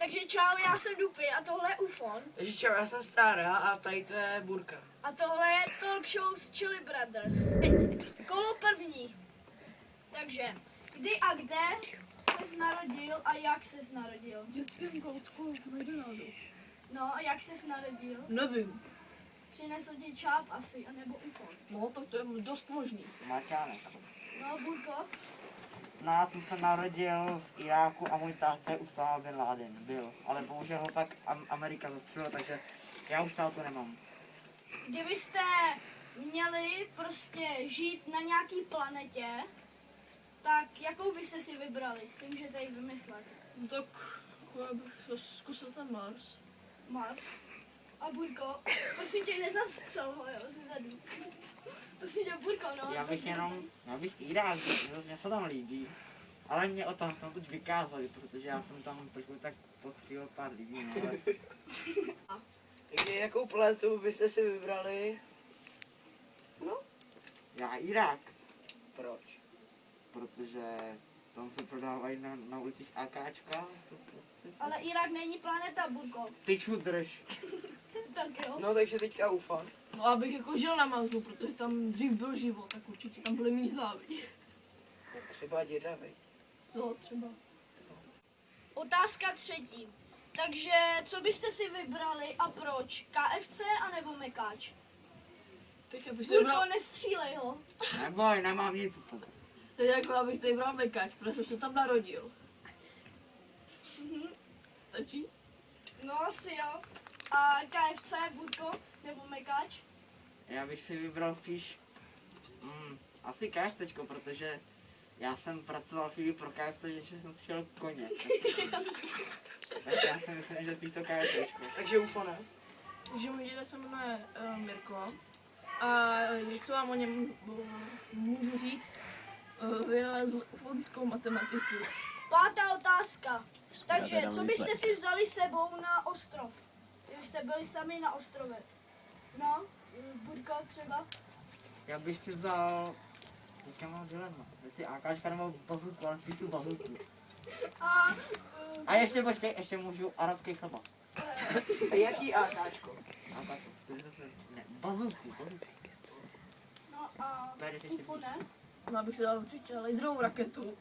Takže čau, já jsem Dupy a tohle je Ufon. Takže čau, já jsem Stára a tady to je Burka. A tohle je talk show s Chili Brothers. Teď, kolo první. Takže, kdy a kde ses narodil a jak ses narodil? V dětském koutku McDonaldu. No a jak ses narodil? Nevím. Přinesl ti čáp asi, anebo Ufon. No, tak to je dost možný. Maťánek. No, Burko? No, já jsem se narodil v Iráku a můj táta je Usáma bin Laden. Byl, ale bohužel ho pak Amerika zastřelila, takže já už tátu nemám. Kdybyste měli prostě žít na nějaký planetě, tak jakou byste si vybrali? Si můžete ji vymyslet. No, tak já bych zkusil ten Mars. Mars. A Burko, prosím tě, nezastřel ho, jo, zezadu. Prosím tě, Burko, no. Já bych Irák, mě se tam líbí. Ale mě o tom teď vykázali, protože já jsem tam trošku tak postřílel pár lidí, no ale... Takže jakou planetu byste si vybrali? No. Já Irák. Proč? Protože tam se prodávají na ulicích AKčka. Ale Irák není planeta, Burko. Piču drž. Tak jo. No takže teďka Ufon. No, abych jako žil na Marsu, protože tam dřív byl život, tak určitě tam bude mít známý. Třeba děda, veď. No, třeba. Otázka třetí. Takže, co byste si vybrali a proč? KFC anebo Mekáč? Tak abych se Burko, vybral, nestřílej ho. Neboj, nemám nic u sebe. tak jako abych se vybral Mekáč, protože jsem se tam narodil. Mhm. Stačí? No, asi jo. A KFC, Burko, nebo Mekáč? Já bych si vybral spíš asi KFCčko, protože já jsem pracoval chvíli pro KFC, že jsem střílel koně. Tak já si myslím, že spíš to KFCčko. Takže Ufone. Takže můj děda se jmenuje Mirko. A co vám o něm můžu říct? Vylezl ufonskou matematiku. Pátá otázka. Takže, co byste si vzali sebou na ostrov? Kdybyste byli sami na ostrově. No, Burko třeba. Já bych si vzal... Teďka mám dilema. Jestli AKčka nebo bazooku, ale spíš tu bazooku. A ještě počkej, ještě můžu arabský chleba. A jaký AKčko? AKčko, to je zase... Ne, bazooku. No a Bereš ještě Ufo ne? No, abych se dal určitě laserovou raketu.